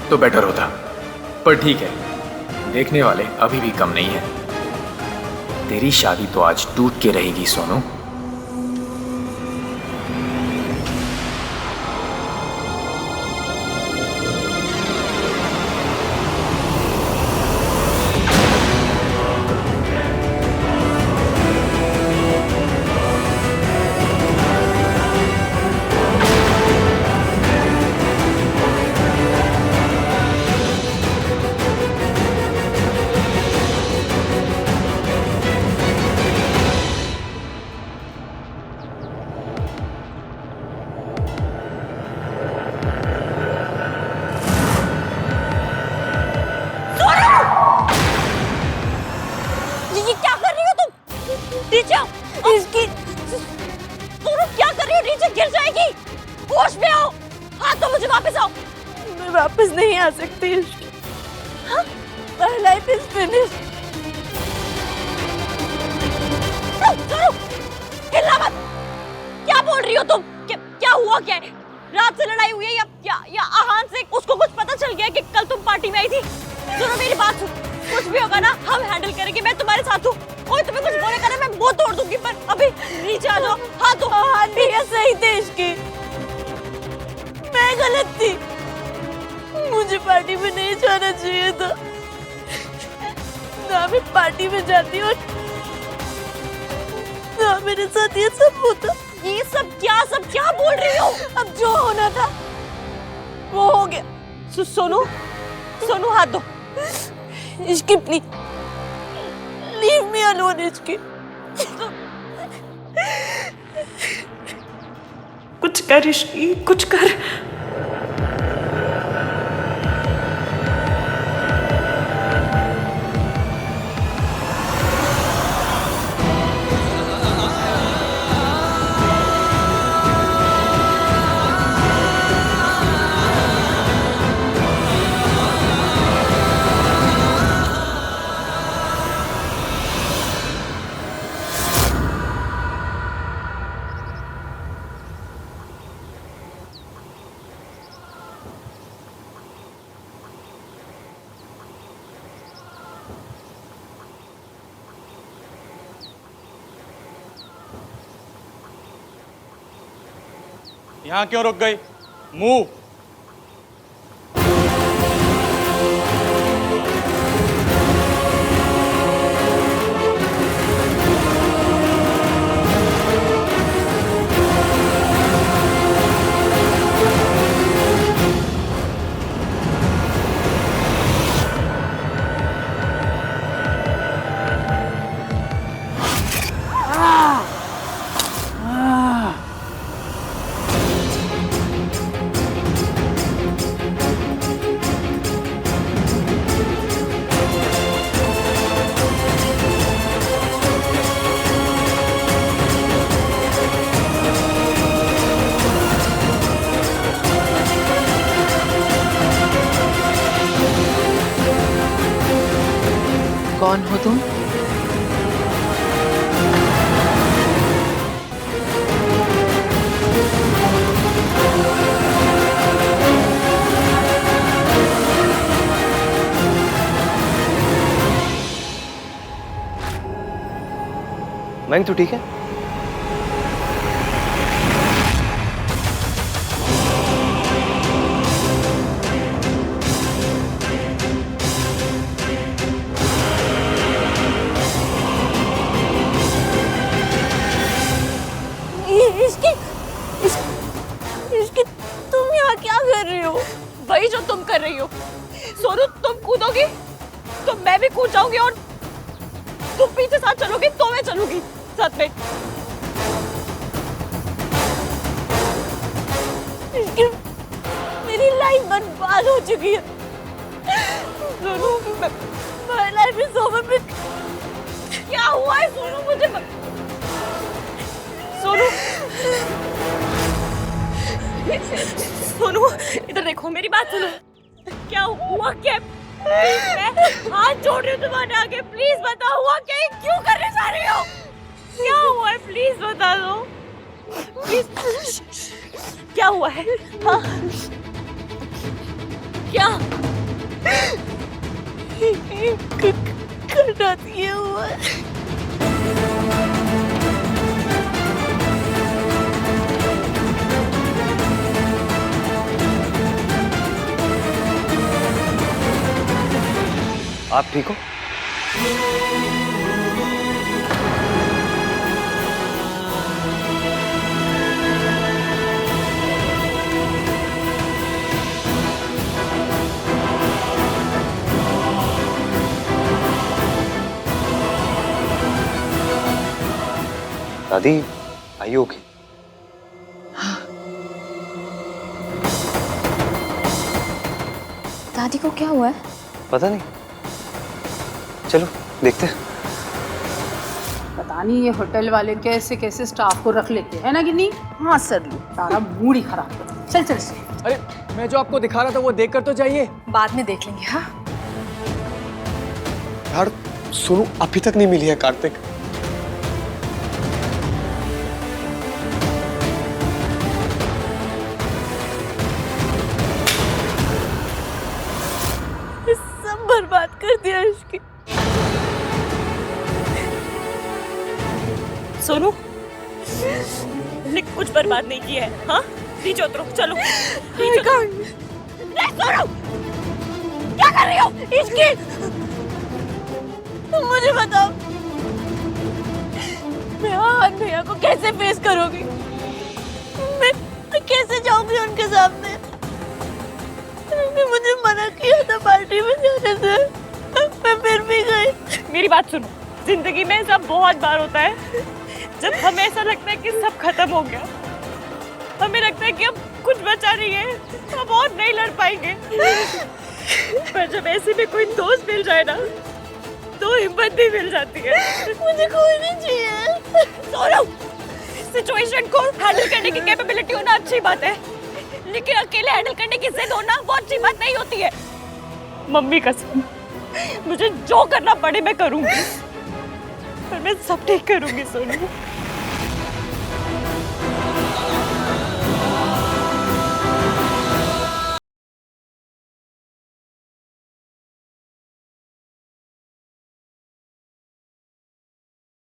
तो बेटर होता, पर ठीक है, देखने वाले अभी भी कम नहीं है। तेरी शादी तो आज टूट के रहेगी सोनू। ये क्या कर रही हो तुम? नीचे आओ। इसकी तुम क्या कर रही हो? नीचे गिर जाएगी। होश में आओ। हाँ तो मुझे वापस आओ। मैं वापस नहीं आ सकती। My life is finished. हिलना मत। क्या बोल रही हो तुम? क्या हुआ क्या है? रात से लड़ाई हुई है या आहान से उसको कुछ पता चल गया कि कल तुम पार्टी में आई थी? सुनो मेरी बात सुन, कुछ भी होगा ना हम हैंडल करेंगे। मैं तुम्हारे साथ हूँ। कोई तुम्हें कुछ बोलेगा ना मैं वो तोड़ दूंगी, पर अभी नीचे आ जाओ। हाँ तो सही देश की मैं गलत थी। मुझे पार्टी में नहीं जाना चाहिए था। ना मैं पार्टी में जाती और ना मेरे साथ ये सब होता। ये सब क्या बोल रही हो? अब जो होना था वो हो गया। सोनू हाथ दो। Ishki please leave me alone. Ishki कुछ कर इश्की, कुछ कर। यहाँ क्यों रुक गई? मूव। कौन हो तुम? मैंग तो ठीक है? इसकी तुम यहाँ क्या कर रही हो? वही जो तुम कर रही हो। सोनू तुम कूदोगी तो मैं भी कूद जाऊंगी, और तुम पीछे साथ चलोगी तो मैं चलूंगी साथ में। मेरी लाइफ बर्बाद हो चुकी है। Sonu my life is over। क्या हुआ है सोनू? मुझे सोनू सोनू इधर देखो, मेरी बात सुनो। क्या हुआ? क्या? मैं हाथ जोड़ रही हूँ तुम्हारे आगे, प्लीज बताओ हुआ क्या? क्यों करने जा रही हो? क्या हुआ है? प्लीज बता दो प्लीज। क्या हुआ है? हाँ? क्या करना ये हुआ है? आप ठीक हो? दादी, आइए ओके? दादी को क्या हुआ है? पता नहीं, चलो देखते हैं। पता नहीं ये होटल वाले कैसे कैसे स्टाफ को रख लेते हैं ना कि नहीं। हाँ सर, सारा मूड ही खराब कर। चल चल से। अरे मैं जो आपको दिखा रहा था वो देखकर तो जाइए। बाद में देख लेंगे। हाँ यार सोनू अभी तक नहीं मिली है कार्तिक। सब बर्बाद कर दिया इसकी। सोनू ने कुछ बर्बाद नहीं किया है। हाँ नीचे उतरो, चलो नीचे सोनू क्या कर रही हो? इसकी तुम मुझे बताओ, मैं आज भैया को कैसे फेस करूंगी? मैं कैसे जाऊंगी उनके सामने? उन्होंने मुझे मना किया था पार्टी में जाने से, मैं फिर भी गई। मेरी बात सुनो, जिंदगी में सब बहुत बार होता है जब हमें ऐसा लगता है कि सब खत्म हो गया, हमें लगता है कि अब कुछ बचा नहीं है, अब और नहीं लड़ पाएंगे। पर जब ऐसे में कोई दोस्त मिल जाए ना तो हिम्मत भी मिल जाती है। मुझे कोई नहीं चाहिए। सोनू, सिचुएशन को हैंडल करने की कैपेबिलिटी होना अच्छी बात है, लेकिन अकेले हैंडल करने की जिद होना वो अच्छी बात नहीं होती है। मम्मी कसम, मुझे जो करना पड़े मैं करूंगी, पर मैं सब ठीक करूंगी सोनू।